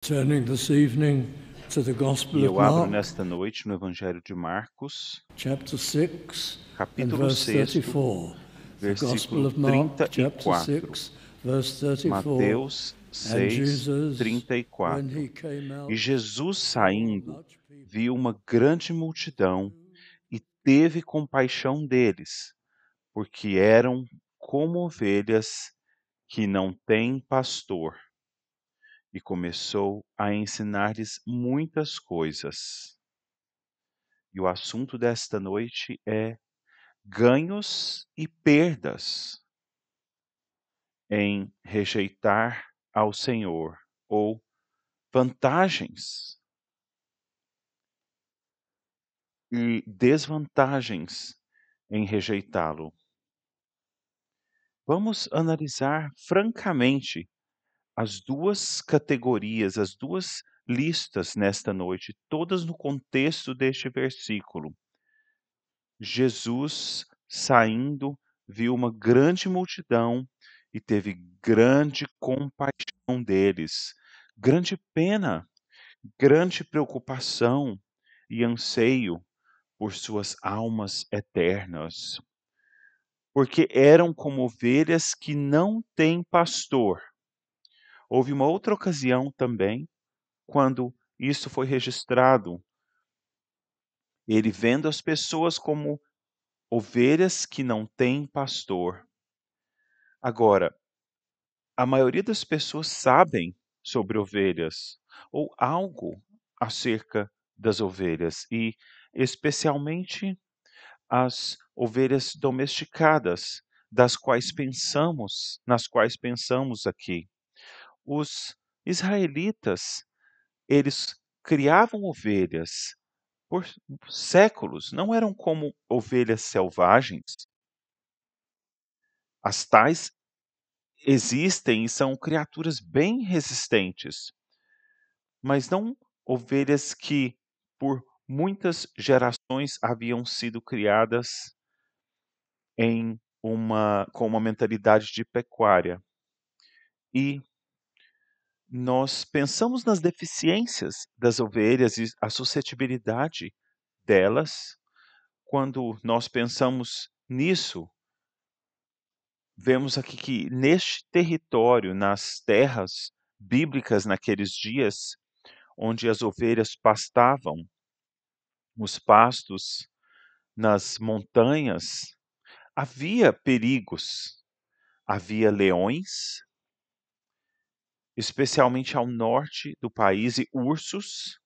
Turning this evening to the Gospel E of eu abro Mark, nesta noite no Evangelho de Marcos, chapter 6 and capítulo verse 6, 34. The Gospel versículo of Mark, chapter 34. 6, verse 34. Mateus And 6, Jesus, when 34. he came E out, Jesus, saw saindo, much people viu uma grande multidão e teve compaixão deles, porque eram como ovelhas que não têm pastor. E começou a ensinar-lhes muitas coisas. E o assunto desta noite é ganhos e perdas em rejeitar ao Senhor, ou vantagens e desvantagens em rejeitá-lo. Vamos analisar francamente as duas categorias, as duas listas nesta noite, todas no contexto deste versículo. Jesus, saindo, viu uma grande multidão e teve grande compaixão deles, grande pena, grande preocupação e anseio por suas almas eternas, porque eram como ovelhas que não têm pastor. Houve uma outra ocasião também, quando isso foi registrado, ele vendo as pessoas como ovelhas que não têm pastor. Agora, a maioria das pessoas sabem sobre ovelhas, ou algo acerca das ovelhas, e especialmente as ovelhas domesticadas, nas quais pensamos aqui. Os israelitas, eles criavam ovelhas por séculos, não eram como ovelhas selvagens. As tais existem e são criaturas bem resistentes, mas não ovelhas que por muitas gerações haviam sido criadas com uma mentalidade de pecuária. E nós pensamos nas deficiências das ovelhas e a suscetibilidade delas. Quando nós pensamos nisso, vemos aqui que neste território, nas terras bíblicas naqueles dias, onde as ovelhas pastavam, os pastos nas montanhas, havia perigos, havia leões, especialmente ao norte do país, e ursos,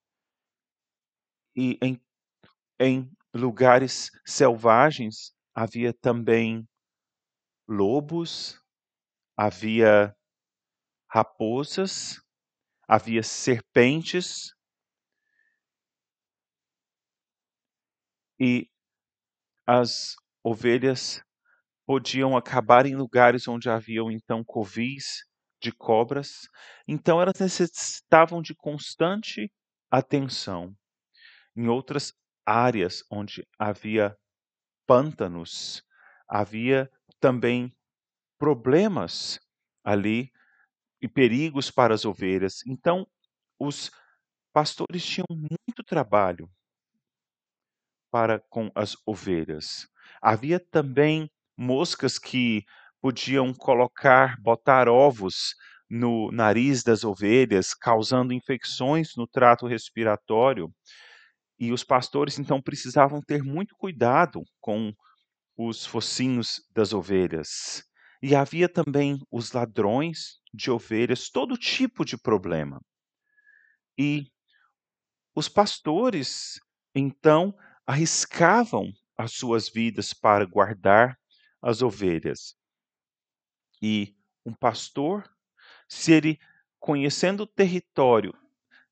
e em lugares selvagens havia também lobos, havia raposas, havia serpentes, e as ovelhas podiam acabar em lugares onde haviam então covis de cobras, então elas necessitavam de constante atenção. Em outras áreas onde havia pântanos, havia também problemas ali e perigos para as ovelhas. Então, os pastores tinham muito trabalho para com as ovelhas. Havia também moscas que podiam botar ovos no nariz das ovelhas, causando infecções no trato respiratório. E os pastores então precisavam ter muito cuidado com os focinhos das ovelhas. E havia também os ladrões de ovelhas, todo tipo de problema. E os pastores, então, arriscavam as suas vidas para guardar as ovelhas. E um pastor, se ele, conhecendo o território,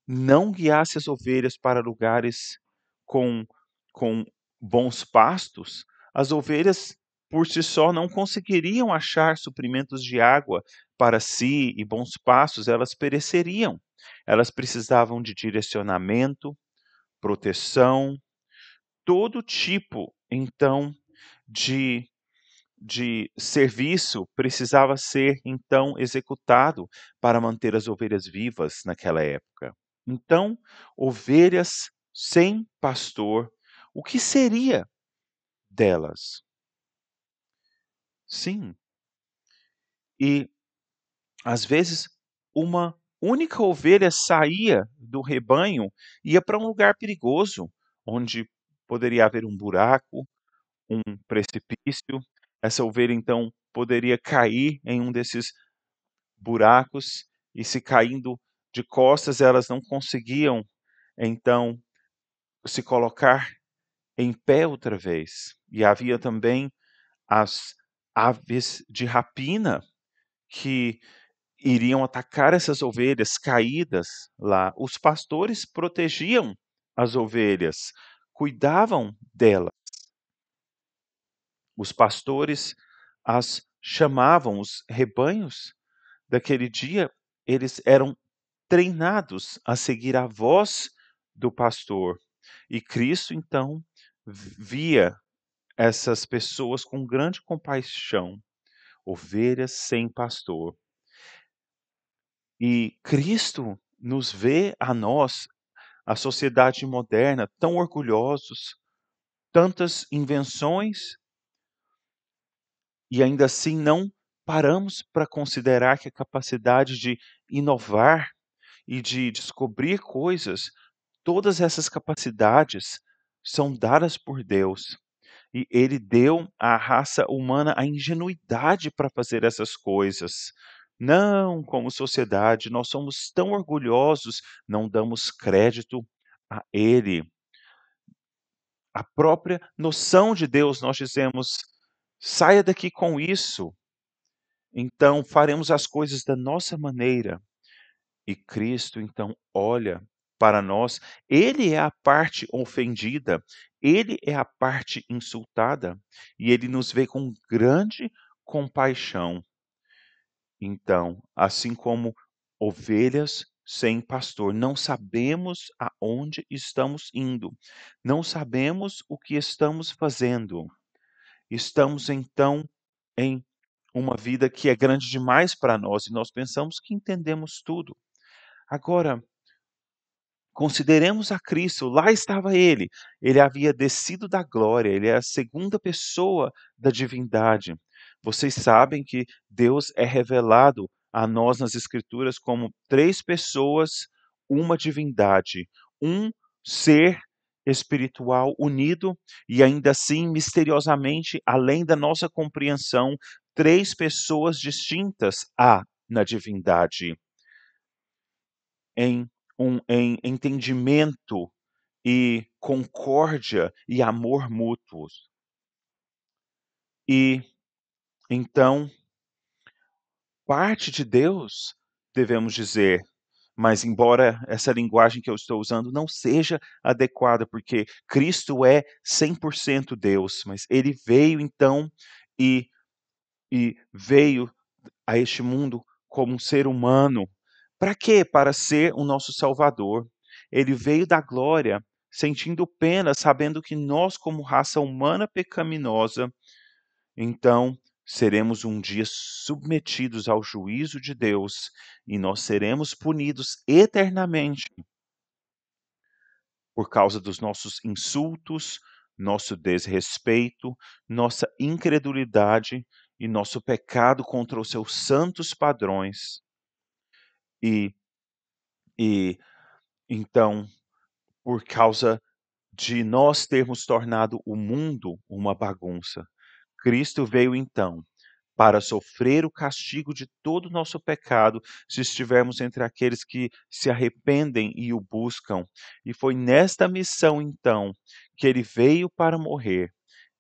não guiasse as ovelhas para lugares com, com bons pastos, as ovelhas por si só não conseguiriam achar suprimentos de água para si e bons pastos, elas pereceriam. Elas precisavam de direcionamento, proteção, todo tipo, então, de de serviço precisava ser então executado para manter as ovelhas vivas naquela época. Então, ovelhas sem pastor, o que seria delas? Sim, e às vezes uma única ovelha saía do rebanho, ia para um lugar perigoso, onde poderia haver um buraco, um precipício. Essa ovelha então poderia cair em um desses buracos e, se caindo de costas, elas não conseguiam então se colocar em pé outra vez. E havia também as aves de rapina que iriam atacar essas ovelhas caídas lá. Os pastores protegiam as ovelhas, cuidavam delas. Os pastores as chamavam, os rebanhos daquele dia, eles eram treinados a seguir a voz do pastor. E Cristo então via essas pessoas com grande compaixão, ovelhas sem pastor. E Cristo nos vê a nós, a sociedade moderna, tão orgulhosos, tantas invenções, e ainda assim não paramos para considerar que a capacidade de inovar e de descobrir coisas, todas essas capacidades são dadas por Deus. E Ele deu à raça humana a ingenuidade para fazer essas coisas. Não, como sociedade, nós somos tão orgulhosos, não damos crédito a Ele. A própria noção de Deus, nós dizemos: saia daqui com isso. Então faremos as coisas da nossa maneira. E Cristo então olha para nós, ele é a parte ofendida, ele é a parte insultada, e ele nos vê com grande compaixão. Então, assim como ovelhas sem pastor, não sabemos aonde estamos indo, não sabemos o que estamos fazendo. Estamos então em uma vida que é grande demais para nós e nós pensamos que entendemos tudo. Agora, consideremos a Cristo, lá estava ele havia descido da glória, ele é a segunda pessoa da divindade. Vocês sabem que Deus é revelado a nós nas Escrituras como três pessoas, uma divindade, um ser espiritual unido e ainda assim misteriosamente, além da nossa compreensão, três pessoas distintas há na divindade em entendimento e concórdia e amor mútuos. E então, parte de Deus, devemos dizer, mas embora essa linguagem que eu estou usando não seja adequada, porque Cristo é 100% Deus, mas ele veio então e, e veio a este mundo como um ser humano. Para quê? Para ser o nosso Salvador. Ele veio da glória, sentindo pena, sabendo que nós, como raça humana pecaminosa, então seremos um dia submetidos ao juízo de Deus e nós seremos punidos eternamente por causa dos nossos insultos, nosso desrespeito, nossa incredulidade e nosso pecado contra os seus santos padrões. E, e então, por causa de nós termos tornado o mundo uma bagunça, Cristo veio então para sofrer o castigo de todo o nosso pecado, se estivermos entre aqueles que se arrependem e o buscam. E foi nesta missão então que ele veio para morrer.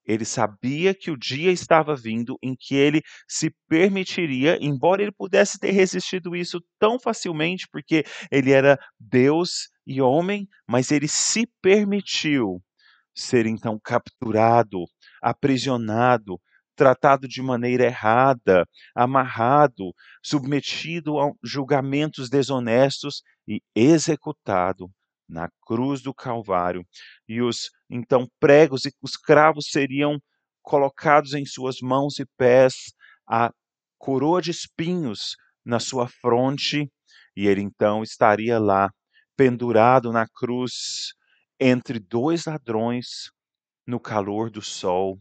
Ele sabia que o dia estava vindo em que ele se permitiria, embora ele pudesse ter resistido isso tão facilmente, porque ele era Deus e homem, mas ele se permitiu ser então capturado, aprisionado, tratado de maneira errada, amarrado, submetido a julgamentos desonestos e executado na cruz do Calvário. E os então pregos e os cravos seriam colocados em suas mãos e pés, a coroa de espinhos na sua fronte, e ele então estaria lá, pendurado na cruz, entre dois ladrões, no calor do sol.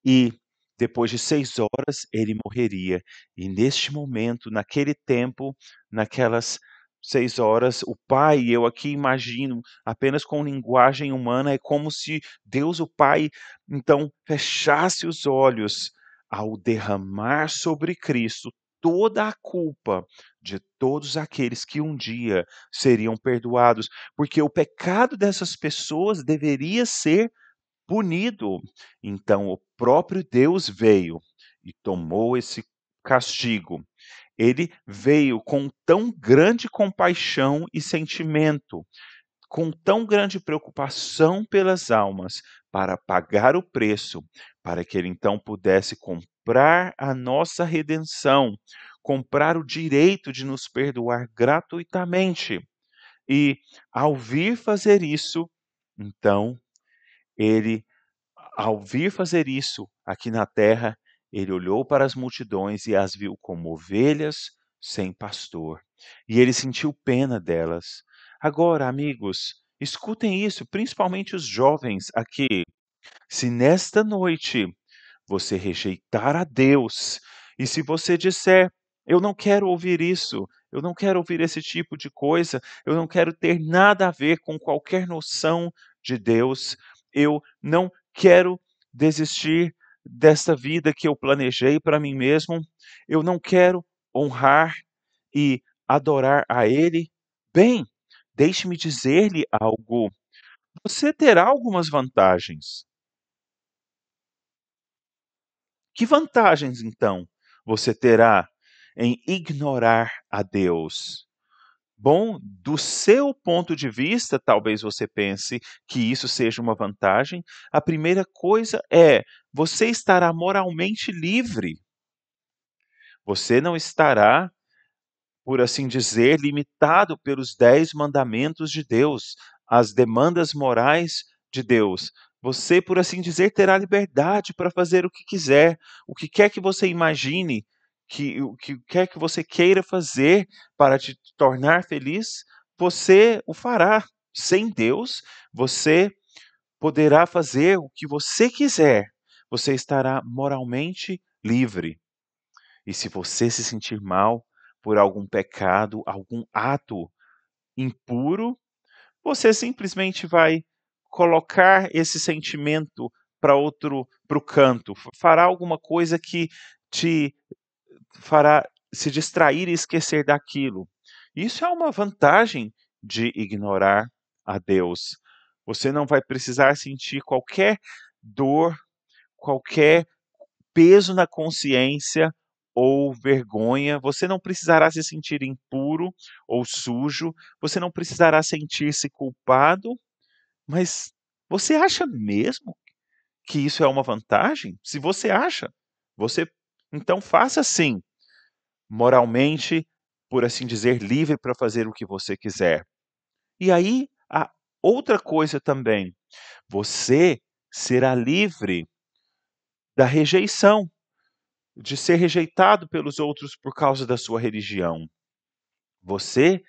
E depois de 6 horas ele morreria. E neste momento, naquele tempo, naquelas 6 horas, o Pai, eu aqui imagino, apenas com linguagem humana, é como se Deus o Pai, então, fechasse os olhos ao derramar sobre Cristo toda a culpa de todos aqueles que um dia seriam perdoados, porque o pecado dessas pessoas deveria ser punido. Então o próprio Deus veio e tomou esse castigo. Ele veio com tão grande compaixão e sentimento, com tão grande preocupação pelas almas, para pagar o preço, para que ele então pudesse comprar a nossa redenção, comprar o direito de nos perdoar gratuitamente. E ao vir fazer isso, então ele ao vir fazer isso aqui na terra, ele olhou para as multidões e as viu como ovelhas sem pastor. E ele sentiu pena delas. Agora, amigos, escutem isso, principalmente os jovens aqui. Se nesta noite você rejeitar a Deus, e se você disser: "Eu não quero ouvir isso, eu não quero ouvir esse tipo de coisa, eu não quero ter nada a ver com qualquer noção de Deus, eu não quero desistir desta vida que eu planejei para mim mesmo, eu não quero honrar e adorar a Ele", bem, deixe-me dizer-lhe algo, você terá algumas vantagens. Que vantagens, então, você terá em ignorar a Deus? Bom, do seu ponto de vista, talvez você pense que isso seja uma vantagem. A primeira coisa é: você estará moralmente livre. Você não estará, por assim dizer, limitado pelos 10 mandamentos de Deus, as demandas morais de Deus. Você, por assim dizer, terá liberdade para fazer o que quiser, o que quer que você imagine, o que quer que você queira fazer para te tornar feliz, você o fará. Sem Deus, você poderá fazer o que você quiser. Você estará moralmente livre. E se você se sentir mal por algum pecado, algum ato impuro, você simplesmente vai colocar esse sentimento para o canto, fará alguma coisa que te fará se distrair e esquecer daquilo. Isso é uma vantagem de ignorar a Deus. Você não vai precisar sentir qualquer dor, qualquer peso na consciência ou vergonha, você não precisará se sentir impuro ou sujo, você não precisará sentir-se culpado, mas você acha mesmo que isso é uma vantagem? Se você acha, você então faça sim, moralmente, por assim dizer, livre para fazer o que você quiser. E aí, a outra coisa também, você será livre da rejeição, de ser rejeitado pelos outros por causa da sua religião. Você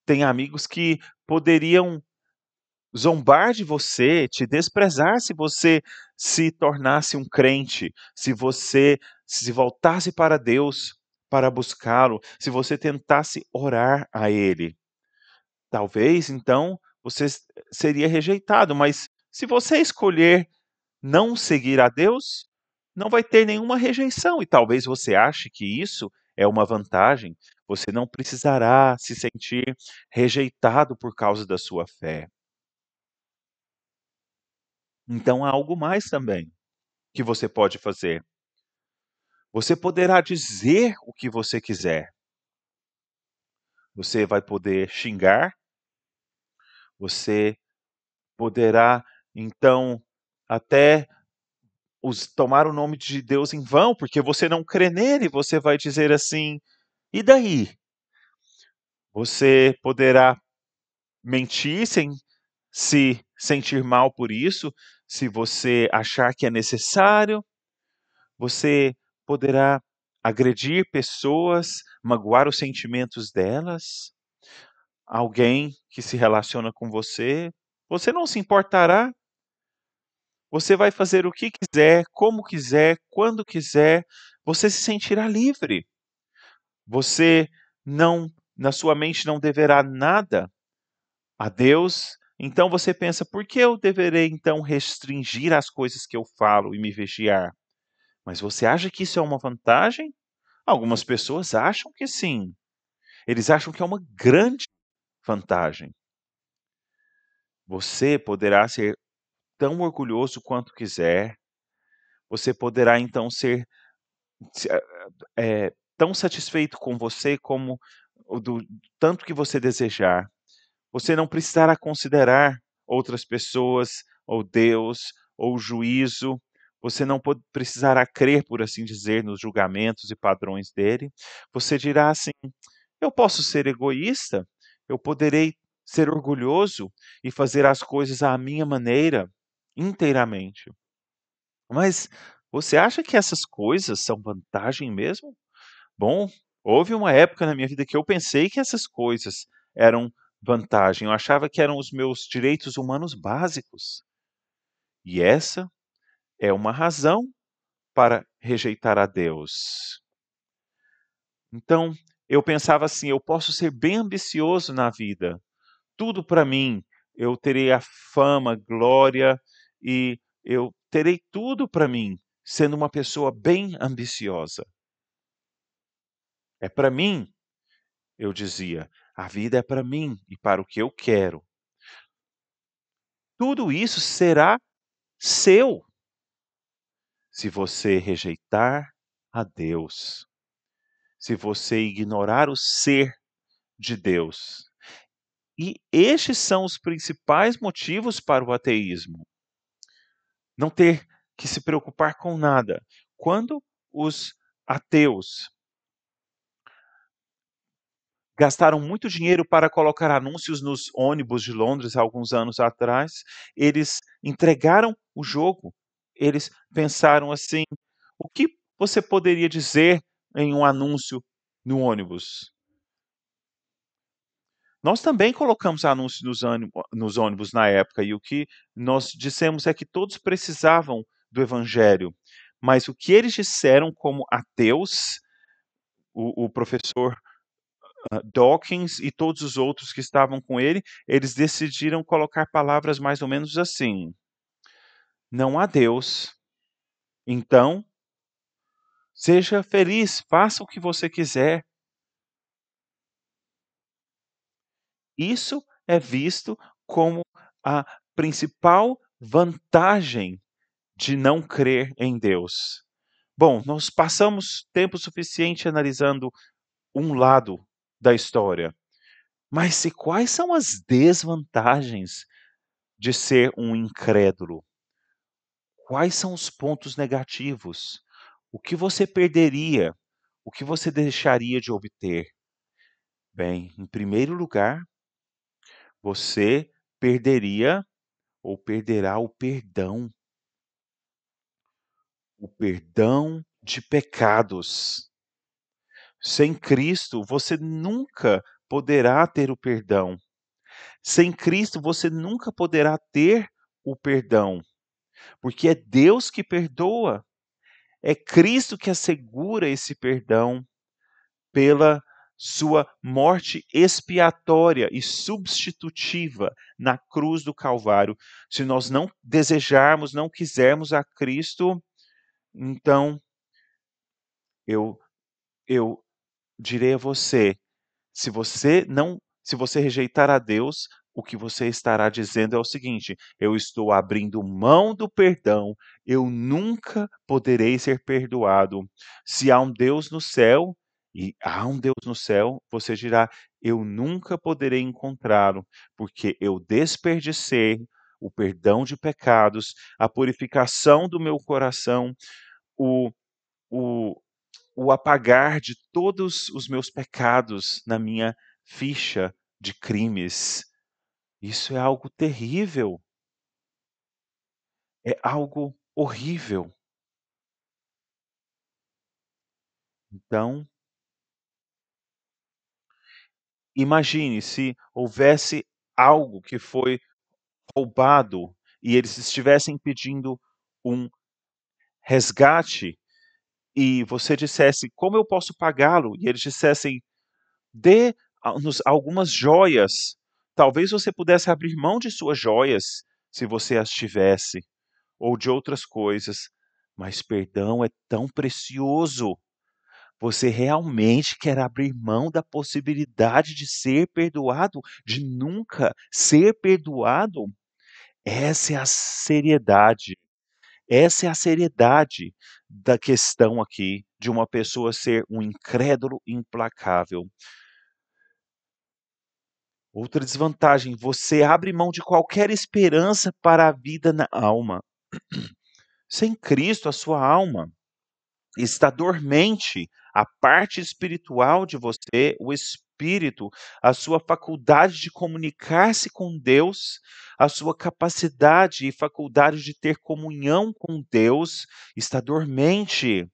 tem amigos que poderiam zombar de você, te desprezar se você se tornasse um crente, se você se voltasse para Deus para buscá-lo, se você tentasse orar a Ele. Talvez então você seria rejeitado, mas se você escolher não seguir a Deus, não vai ter nenhuma rejeição e talvez você ache que isso é uma vantagem. Você não precisará se sentir rejeitado por causa da sua fé. Então há algo mais também que você pode fazer. Você poderá dizer o que você quiser. Você vai poder xingar, você poderá então até tomar o nome de Deus em vão, porque você não crê nele, você vai dizer assim: e daí? Você poderá mentir sem se sentir mal por isso, se você achar que é necessário, você poderá agredir pessoas, magoar os sentimentos delas, alguém que se relaciona com você. Você não se importará, você vai fazer o que quiser, como quiser, quando quiser, você se sentirá livre. Você não, na sua mente não deverá nada a Deus. Então você pensa, por que eu deverei então restringir as coisas que eu falo e me vigiar? Mas você acha que isso é uma vantagem? Algumas pessoas acham que sim. Eles acham que é uma grande vantagem. Você poderá ser tão orgulhoso quanto quiser. Você poderá então ser se tão satisfeito com você como o do tanto que você desejar. Você não precisará considerar outras pessoas, ou Deus, ou o juízo. Você não precisará crer, por assim dizer, nos julgamentos e padrões dele. Você dirá assim: eu posso ser egoísta, eu poderei ser orgulhoso e fazer as coisas à minha maneira, inteiramente. Mas você acha que essas coisas são vantagem mesmo? Bom, houve uma época na minha vida que eu pensei que essas coisas eram vantagem, eu achava que eram os meus direitos humanos básicos. E essa é uma razão para rejeitar a Deus. Então, eu pensava assim: eu posso ser bem ambicioso na vida, tudo para mim, eu terei a fama, glória e eu terei tudo para mim, sendo uma pessoa bem ambiciosa. É para mim, eu dizia, a vida é para mim e para o que eu quero. Tudo isso será seu se você rejeitar a Deus, se você ignorar o ser de Deus. E estes são os principais motivos para o ateísmo. Não ter que se preocupar com nada. Quando os ateus gastaram muito dinheiro para colocar anúncios nos ônibus de Londres há alguns anos atrás, eles entregaram o jogo. Eles pensaram assim: o que você poderia dizer em um anúncio no ônibus? Nós também colocamos anúncios nos ônibus na época, e o que nós dissemos é que todos precisavam do evangelho. Mas o que eles disseram como ateus, o professor Dawkins e todos os outros que estavam com ele, eles decidiram colocar palavras mais ou menos assim: não há Deus, então seja feliz, faça o que você quiser. Isso é visto como a principal vantagem de não crer em Deus. Bom, nós passamos tempo suficiente analisando um lado da história, mas quais são as desvantagens de ser um incrédulo? Quais são os pontos negativos? O que você perderia? O que você deixaria de obter? Bem, em primeiro lugar, você perderia ou perderá o perdão de pecados. Sem Cristo, você nunca poderá ter o perdão. Sem Cristo, você nunca poderá ter o perdão, porque é Deus que perdoa. É Cristo que assegura esse perdão pela sua morte expiatória e substitutiva na cruz do Calvário. Se nós não desejarmos, não quisermos a Cristo, então eu eu direi a você, se você rejeitar a Deus, o que você estará dizendo é o seguinte: eu estou abrindo mão do perdão, eu nunca poderei ser perdoado. Se há um Deus no céu, e há um Deus no céu, você dirá: eu nunca poderei encontrá-lo, porque eu desperdicei o perdão de pecados, a purificação do meu coração, o o o apagar de todos os meus pecados na minha ficha de crimes. Isso é algo terrível. É algo horrível. Então, imagine se houvesse algo que foi roubado e eles estivessem pedindo um resgate e você dissesse: "Como eu posso pagá-lo?" E eles dissessem: "Dê nos algumas joias." Talvez você pudesse abrir mão de suas joias, se você as tivesse, ou de outras coisas, mas perdão é tão precioso. Você realmente quer abrir mão da possibilidade de ser perdoado, de nunca ser perdoado? Essa é a seriedade. Essa é a seriedade da questão aqui, de uma pessoa ser um incrédulo implacável. Outra desvantagem, você abre mão de qualquer esperança para a vida na alma. Sem Cristo, a sua alma está dormente, a parte espiritual de você, o espírito, a sua faculdade de comunicar-se com Deus, a sua capacidade e faculdade de ter comunhão com Deus está dormente,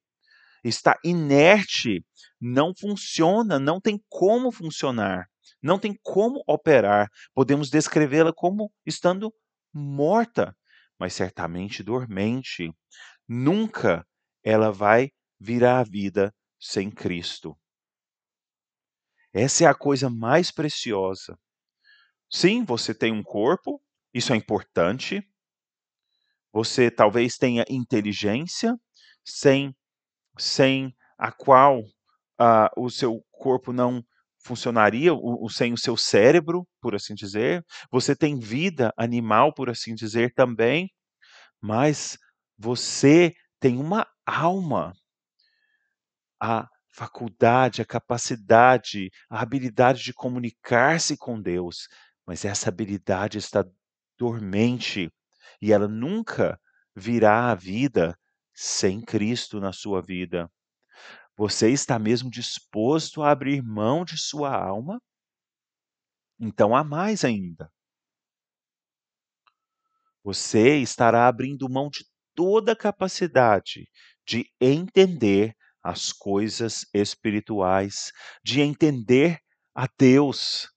está inerte, não funciona, não tem como funcionar, não tem como operar. Podemos descrevê-la como estando morta, mas certamente dormente. Nunca ela vai virar à vida sem Cristo. Essa é a coisa mais preciosa. Sim, você tem um corpo, isso é importante. Você talvez tenha inteligência, sem sem a qual, o seu corpo não funcionaria, sem o seu cérebro, por assim dizer. Você tem vida animal, por assim dizer, também, mas você tem uma alma. A faculdade, a capacidade, a habilidade de comunicar-se com Deus, mas essa habilidade está dormente e ela nunca virá à vida sem Cristo na sua vida. Você está mesmo disposto a abrir mão de sua alma? Então há mais ainda. Você estará abrindo mão de toda a capacidade de entender as coisas espirituais, de entender a Deus,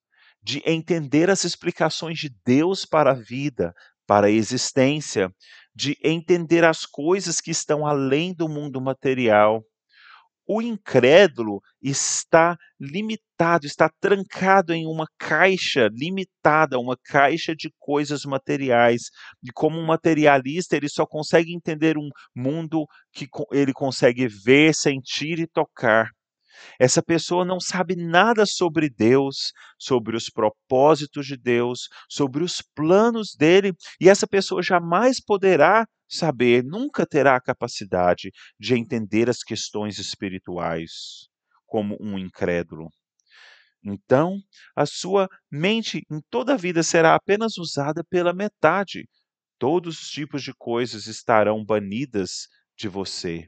de entender as explicações de Deus para a vida, para a existência, de entender as coisas que estão além do mundo material. O incrédulo está limitado, está trancado em uma caixa limitada, uma caixa de coisas materiais. E como um materialista, ele só consegue entender um mundo que ele consegue ver, sentir e tocar. Essa pessoa não sabe nada sobre Deus, sobre os propósitos de Deus, sobre os planos dele, e essa pessoa jamais poderá saber, nunca terá a capacidade de entender as questões espirituais como um incrédulo. Então, a sua mente em toda a vida será apenas usada pela metade. Todos os tipos de coisas estarão banidas de você.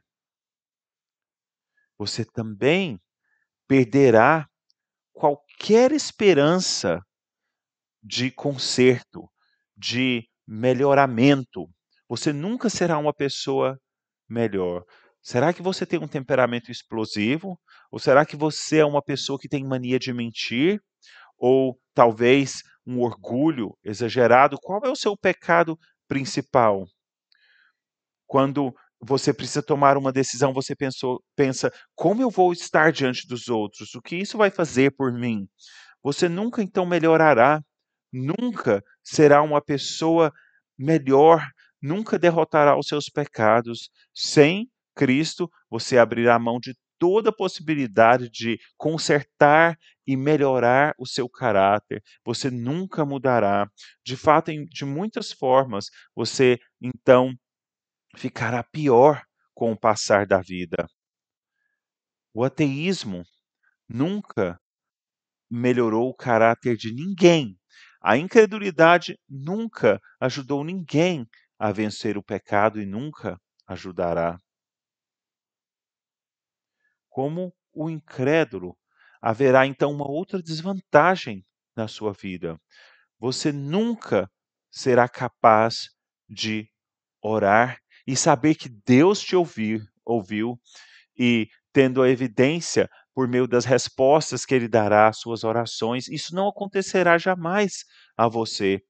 Você também perderá qualquer esperança de conserto, de melhoramento. Você nunca será uma pessoa melhor. Será que você tem um temperamento explosivo? Ou será que você é uma pessoa que tem mania de mentir? Ou talvez um orgulho exagerado? Qual é o seu pecado principal? Quando você precisa tomar uma decisão, você pensa: como eu vou estar diante dos outros? O que isso vai fazer por mim? Você nunca então melhorará, nunca será uma pessoa melhor, nunca derrotará os seus pecados. Sem Cristo, você abrirá mão de toda possibilidade de consertar e melhorar o seu caráter. Você nunca mudará. De fato, de muitas formas, você então ficará pior com o passar da vida. O ateísmo nunca melhorou o caráter de ninguém. A incredulidade nunca ajudou ninguém a vencer o pecado e nunca ajudará. Como o incrédulo, haverá então uma outra desvantagem na sua vida. Você nunca será capaz de orar e saber que Deus te ouviu e tendo a evidência por meio das respostas que ele dará às suas orações, isso não acontecerá jamais a você.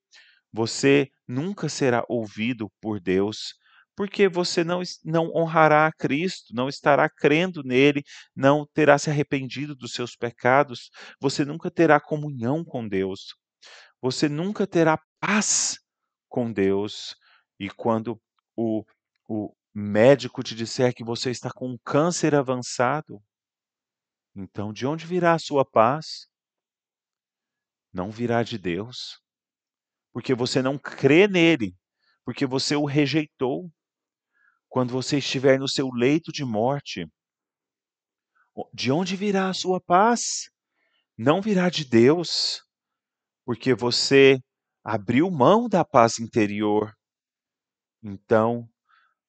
Você nunca será ouvido por Deus, porque você não honrará a Cristo, não estará crendo nele, não terá se arrependido dos seus pecados, você nunca terá comunhão com Deus, você nunca terá paz com Deus. E quando o, o médico te disser que você está com um câncer avançado, então de onde virá a sua paz? Não virá de Deus, porque você não crê nele, porque você o rejeitou. Quando você estiver no seu leito de morte, de onde virá a sua paz? Não virá de Deus, porque você abriu mão da paz interior. Então,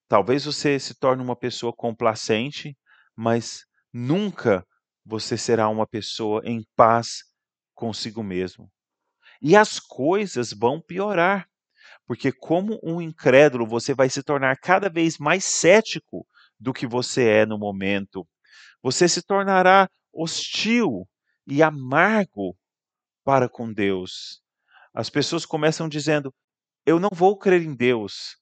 talvez você se torne uma pessoa complacente, mas nunca você será uma pessoa em paz consigo mesmo. E as coisas vão piorar. Porque, como um incrédulo, você vai se tornar cada vez mais cético do que você é no momento. Você se tornará hostil e amargo para com Deus. As pessoas começam dizendo: eu não vou crer em Deus.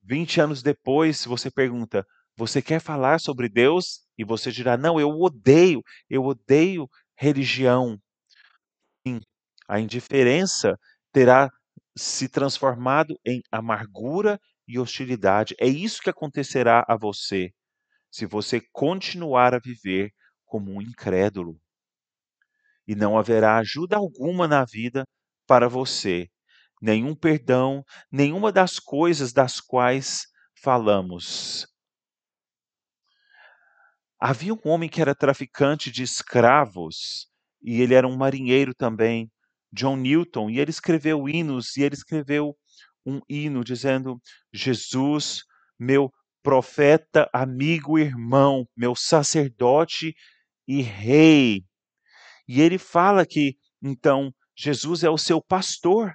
20 anos depois, você pergunta: você quer falar sobre Deus? E você dirá: não, eu odeio religião. Sim, a indiferença terá se transformado em amargura e hostilidade. É isso que acontecerá a você, se você continuar a viver como um incrédulo. E não haverá ajuda alguma na vida para você, nenhum perdão, nenhuma das coisas das quais falamos. Havia um homem que era traficante de escravos, e ele era um marinheiro também, John Newton, e ele escreveu hinos, e ele escreveu um hino dizendo: Jesus, meu profeta, amigo, irmão, meu sacerdote e rei. E ele fala que, então, Jesus é o seu pastor.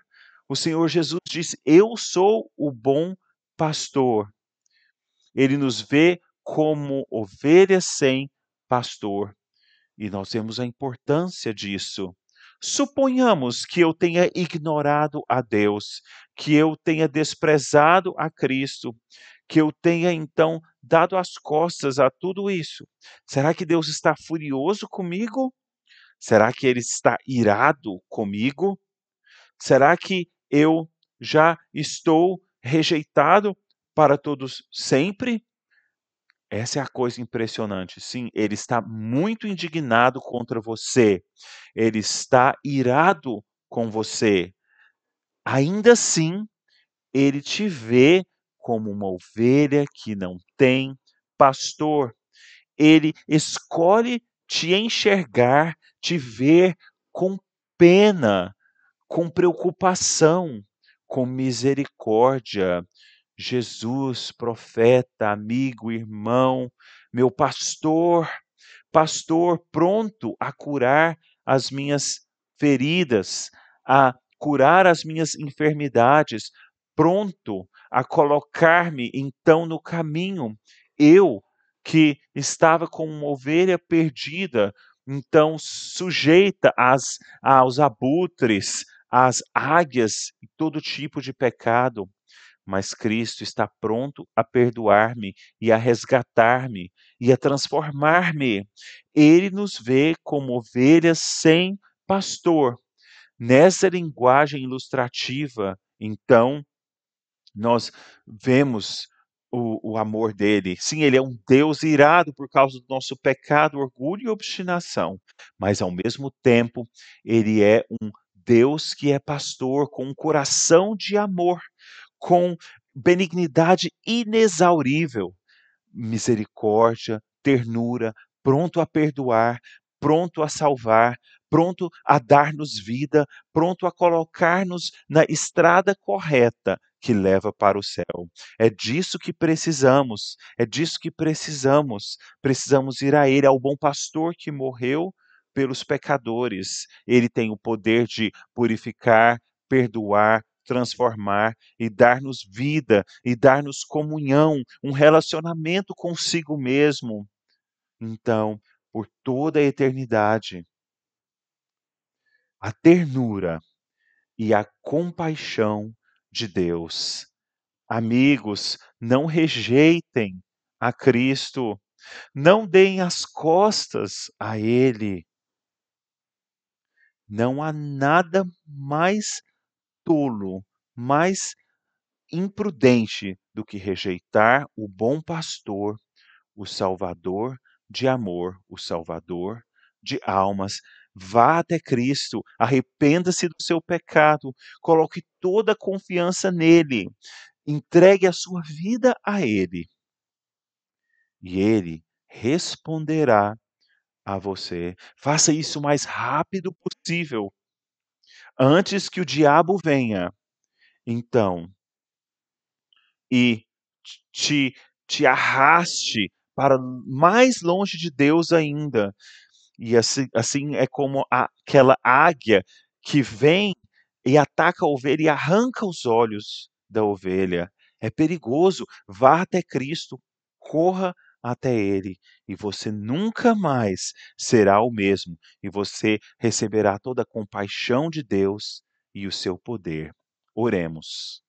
O Senhor Jesus disse: eu sou o bom pastor. Ele nos vê como ovelhas sem pastor, e nós vemos a importância disso. Suponhamos que eu tenha ignorado a Deus, que eu tenha desprezado a Cristo, que eu tenha então dado as costas a tudo isso. Será que Deus está furioso comigo? Será que ele está irado comigo? Será que eu já estou rejeitado para todos sempre? Essa é a coisa impressionante. Sim, ele está muito indignado contra você. Ele está irado com você. Ainda assim, ele te vê como uma ovelha que não tem pastor. Ele escolhe te enxergar, te ver com pena, com preocupação, com misericórdia. Jesus, profeta, amigo, irmão, meu pastor, pastor pronto a curar as minhas feridas, a curar as minhas enfermidades, pronto a colocar-me então no caminho. Eu que estava como uma ovelha perdida, então sujeita aos abutres, às águias e todo tipo de pecado, mas Cristo está pronto a perdoar-me e a resgatar-me e a transformar-me. Ele nos vê como ovelhas sem pastor. Nessa linguagem ilustrativa, então, nós vemos o amor dele. Sim, ele é um Deus irado por causa do nosso pecado, orgulho e obstinação, mas ao mesmo tempo, ele é um Deus que é pastor com um coração de amor, com benignidade inexaurível, misericórdia, ternura, pronto a perdoar, pronto a salvar, pronto a dar-nos vida, pronto a colocar-nos na estrada correta que leva para o céu. É disso que precisamos, é disso que precisamos. Precisamos ir a Ele, ao bom pastor que morreu pelos pecadores. Ele tem o poder de purificar, perdoar, transformar e dar-nos vida e dar-nos comunhão, um relacionamento consigo mesmo. Então, por toda a eternidade, a ternura e a compaixão de Deus. Amigos, não rejeitem a Cristo, não deem as costas a Ele. Não há nada mais tolo, mais imprudente do que rejeitar o bom pastor, o Salvador de amor, o Salvador de almas. Vá até Cristo, arrependa-se do seu pecado, coloque toda a confiança nele, entregue a sua vida a Ele, e Ele responderá a você. Faça isso o mais rápido possível, antes que o diabo venha. Então, e te, te arraste para mais longe de Deus ainda. E assim é como aquela águia que vem e ataca a ovelha e arranca os olhos da ovelha. É perigoso. Vá até Cristo, corra até Ele, e você nunca mais será o mesmo, e você receberá toda a compaixão de Deus e o seu poder. Oremos.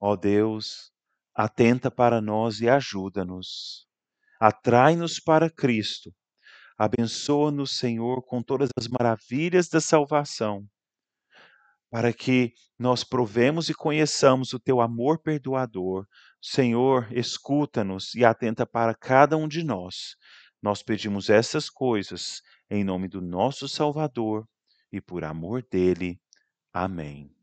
Ó Deus, atenta para nós e ajuda-nos. Atrai-nos para Cristo. Abençoa-nos, Senhor, com todas as maravilhas da salvação, para que nós provemos e conheçamos o teu amor perdoador. Senhor, escuta-nos e atenta para cada um de nós. Nós pedimos essas coisas em nome do nosso Salvador e por amor dele. Amém.